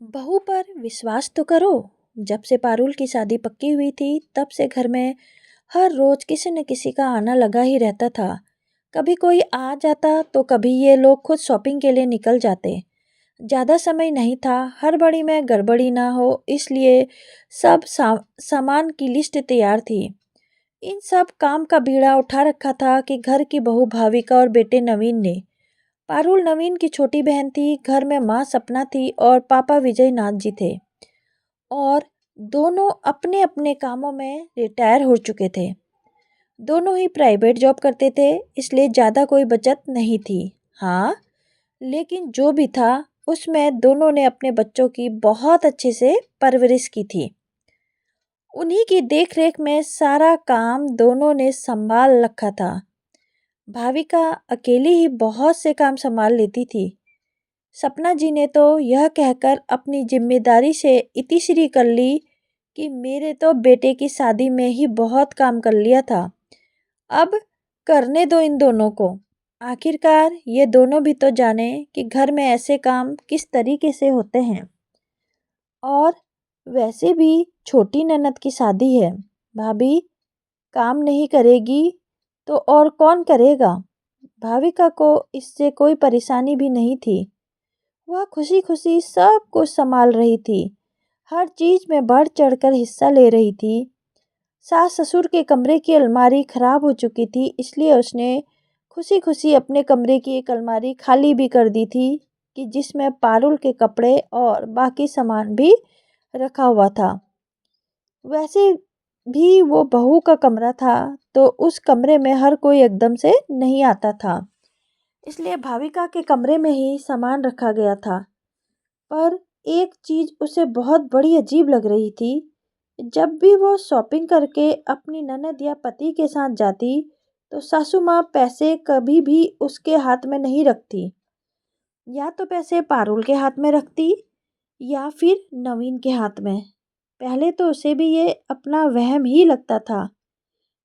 बहू पर विश्वास तो करो। जब से पारुल की शादी पक्की हुई थी तब से घर में हर रोज किसी न किसी का आना लगा ही रहता था। कभी कोई आ जाता तो कभी ये लोग खुद शॉपिंग के लिए निकल जाते। ज़्यादा समय नहीं था, हड़बड़ी में गड़बड़ी ना हो इसलिए सामान की लिस्ट तैयार थी। इन सब काम का बीड़ा उठा रखा था कि घर की बहू भाविका और बेटे नवीन ने। पारुल नवीन की छोटी बहन थी, घर में माँ सपना थी और पापा विजय नाथ जी थे। और दोनों अपने अपने कामों में रिटायर हो चुके थे। दोनों ही प्राइवेट जॉब करते थे, इसलिए ज़्यादा कोई बचत नहीं थी। हाँ, लेकिन जो भी था उसमें दोनों ने अपने बच्चों की बहुत अच्छे से परवरिश की थी। उन्हीं की देख रेख में सारा काम दोनों ने संभाल रखा था। भाविका अकेली ही बहुत से काम संभाल लेती थी। सपना जी ने तो यह कहकर अपनी जिम्मेदारी से इतिश्री कर ली कि मेरे तो बेटे की शादी में ही बहुत काम कर लिया था, अब करने दो इन दोनों को। आखिरकार ये दोनों भी तो जाने कि घर में ऐसे काम किस तरीके से होते हैं। और वैसे भी छोटी ननद की शादी है, भाभी काम नहीं करेगी तो और कौन करेगा। भाविका को इससे कोई परेशानी भी नहीं थी। वह खुशी खुशी सब कुछ संभाल रही थी, हर चीज में बढ़ चढ़कर हिस्सा ले रही थी। सास ससुर के कमरे की अलमारी खराब हो चुकी थी, इसलिए उसने खुशी खुशी अपने कमरे की एक अलमारी खाली भी कर दी थी कि जिसमें पारुल के कपड़े और बाकी सामान भी रखा हुआ था। वैसे भी वो बहू का कमरा था तो उस कमरे में हर कोई एकदम से नहीं आता था, इसलिए भाविका के कमरे में ही सामान रखा गया था। पर एक चीज उसे बहुत बड़ी अजीब लग रही थी। जब भी वो शॉपिंग करके अपनी ननद या पति के साथ जाती तो सासू माँ पैसे कभी भी उसके हाथ में नहीं रखती। या तो पैसे पारुल के हाथ में रखती या फिर नवीन के हाथ में। पहले तो उसे भी ये अपना वहम ही लगता था,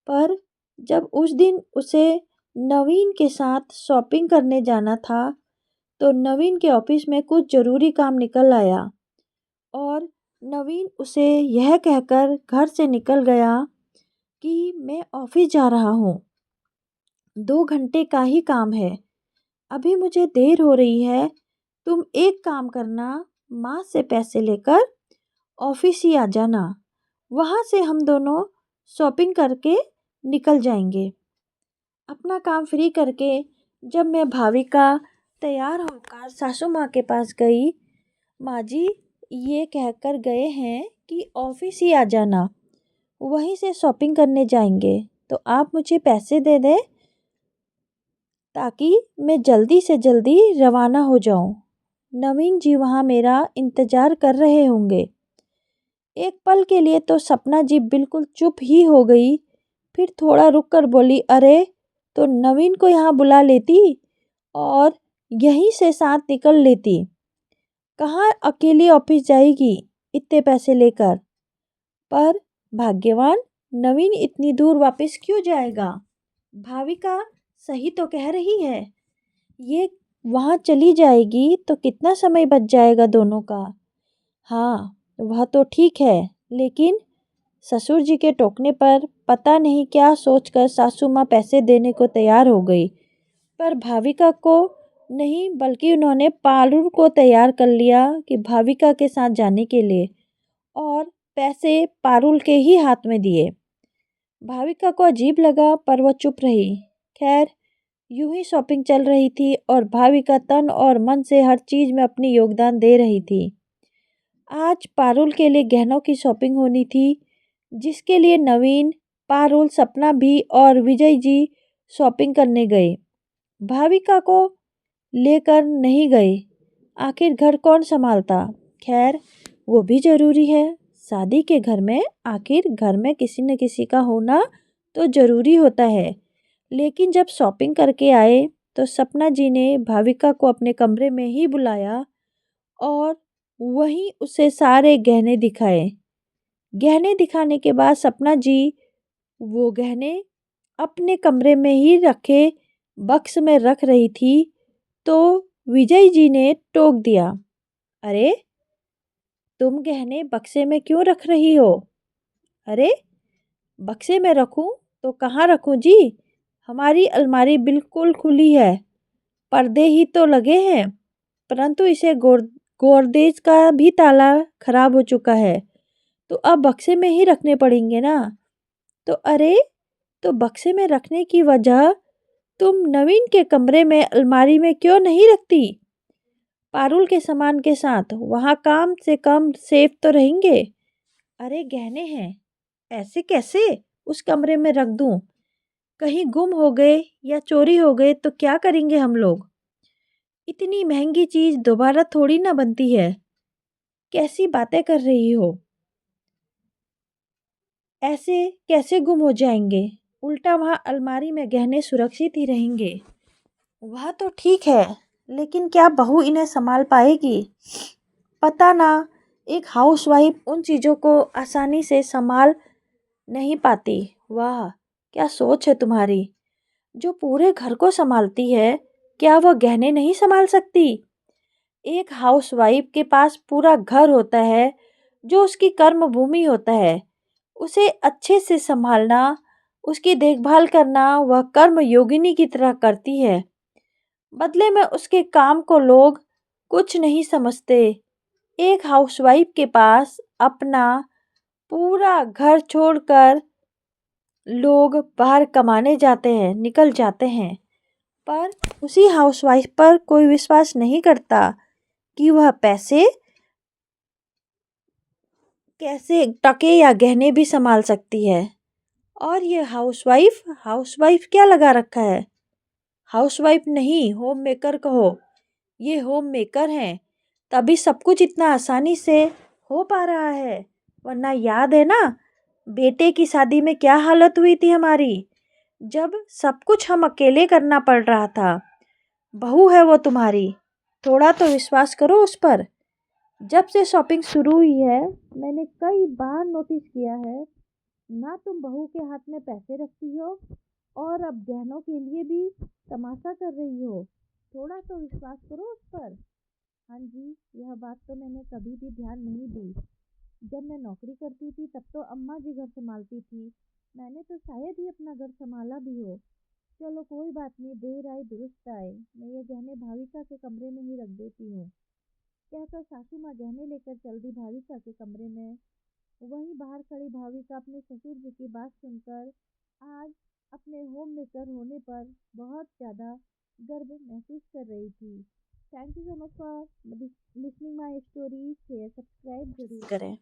पर जब उस दिन उसे नवीन के साथ शॉपिंग करने जाना था तो नवीन के ऑफिस में कुछ ज़रूरी काम निकल आया और नवीन उसे यह कहकर घर से निकल गया कि मैं ऑफिस जा रहा हूँ, 2 घंटे का ही काम है, अभी मुझे देर हो रही है। तुम एक काम करना, माँ से पैसे लेकर ऑफिस ही आ जाना, वहाँ से हम दोनों शॉपिंग करके निकल जाएंगे। अपना काम फ्री करके जब मैं भाविका तैयार होकर सासू माँ के पास गई, माँ जी ये कहकर गए हैं कि ऑफिस ही आ जाना, वहीं से शॉपिंग करने जाएंगे, तो आप मुझे पैसे दे दें ताकि मैं जल्दी से जल्दी रवाना हो जाऊं। नवीन जी वहाँ मेरा इंतज़ार कर रहे होंगे। एक पल के लिए तो सपना जी बिल्कुल चुप ही हो गई, फिर थोड़ा रुक कर बोली, अरे तो नवीन को यहाँ बुला लेती और यहीं से साथ निकल लेती। कहाँ अकेली ऑफिस जाएगी इतने पैसे लेकर। पर भाग्यवान, नवीन इतनी दूर वापस क्यों जाएगा। भाविका सही तो कह रही है, ये वहाँ चली जाएगी तो कितना समय बच जाएगा दोनों का। हाँ वह तो ठीक है, लेकिन ससुर जी के टोकने पर पता नहीं क्या सोचकर सासू माँ पैसे देने को तैयार हो गई। पर भाविका को नहीं, बल्कि उन्होंने पारुल को तैयार कर लिया कि भाविका के साथ जाने के लिए, और पैसे पारुल के ही हाथ में दिए। भाविका को अजीब लगा पर वह चुप रही। खैर यूं ही शॉपिंग चल रही थी और भाविका तन और मन से हर चीज में अपनी योगदान दे रही थी। आज पारुल के लिए गहनों की शॉपिंग होनी थी, जिसके लिए नवीन, पारुल, सपना भी और विजय जी शॉपिंग करने गए। भाविका को लेकर नहीं गए, आखिर घर कौन संभालता। खैर वो भी ज़रूरी है, शादी के घर में आखिर घर में किसी न किसी का होना तो ज़रूरी होता है। लेकिन जब शॉपिंग करके आए तो सपना जी ने भाविका को अपने कमरे में ही बुलाया और वहीं उसे सारे गहने दिखाए। गहने दिखाने के बाद सपना जी वो गहने अपने कमरे में ही रखे बक्स में रख रही थी तो विजय जी ने टोक दिया, अरे तुम गहने बक्से में क्यों रख रही हो? अरे, बक्से में रखूं तो कहाँ रखूं जी? हमारी अलमारी बिल्कुल खुली है, पर्दे ही तो लगे हैं, परंतु इसे गोदरेज का भी ताला खराब हो चुका है, तो अब बक्से में ही रखने पड़ेंगे ना। तो अरे, तो बक्से में रखने की वजह तुम नवीन के कमरे में अलमारी में क्यों नहीं रखती? पारुल के सामान के साथ वहाँ कम से कम सेफ तो रहेंगे। अरे गहने हैं, ऐसे कैसे उस कमरे में रख दूं? कहीं गुम हो गए या चोरी हो गए तो क्या करेंगे हम लोग? इतनी महंगी चीज दोबारा थोड़ी ना बनती है। कैसी बातें कर रही हो? ऐसे कैसे गुम हो जाएंगे? उल्टा वहाँ अलमारी में गहने सुरक्षित ही रहेंगे। वह तो ठीक है, लेकिन क्या बहू इन्हें संभाल पाएगी? पता ना। एक हाउसवाइफ उन चीज़ों को आसानी से संभाल नहीं पाती। वाह, क्या सोच है तुम्हारी! जो पूरे घर को संभालती है, क्या वह गहने नहीं संभाल सकती? एक हाउसवाइफ के पास पूरा घर होता है, जो उसकी कर्म भूमि होता है। उसे अच्छे से संभालना, उसकी देखभाल करना वह कर्म योगिनी की तरह करती है। बदले में उसके काम को लोग कुछ नहीं समझते। एक हाउसवाइफ के पास अपना पूरा घर छोड़कर लोग बाहर कमाने जाते हैं, निकल जाते हैं, पर उसी हाउसवाइफ पर कोई विश्वास नहीं करता कि वह पैसे कैसे, टके या गहने भी संभाल सकती है। और ये हाउसवाइफ हाउसवाइफ क्या लगा रखा है? हाउसवाइफ नहीं, होम मेकर कहो। ये होम मेकर हैं, तभी सब कुछ इतना आसानी से हो पा रहा है। वरना याद है ना, बेटे की शादी में क्या हालत हुई थी हमारी, जब सब कुछ हम अकेले करना पड़ रहा था। बहू है वो तुम्हारी, थोड़ा तो विश्वास करो उस पर। जब से शॉपिंग शुरू हुई है, मैंने कई बार नोटिस किया है, ना तुम बहू के हाथ में पैसे रखती हो और अब गहनों के लिए भी तमाशा कर रही हो। थोड़ा तो विश्वास करो उस पर। हाँ जी, यह बात तो मैंने कभी भी ध्यान नहीं दी। जब मैं नौकरी करती थी तब तो अम्मा जी घर संभालती थी। मैंने तो शायद ही अपना घर संभाला भी हो। चलो कोई बात नहीं, देर आए दुरुस्त आए। मैं ये गहने भाविका के कमरे में ही रख देती हूँ। कहकर सासू माँ गहने लेकर चल दी भाविका के कमरे में। वहीं बाहर खड़ी भाविका अपने ससुर जी की बात सुनकर आज अपने होम मेकर होने पर बहुत ज़्यादा गर्व महसूस कर रही थी। Thank you so much for listening my story. Share subscribe जरूर करें।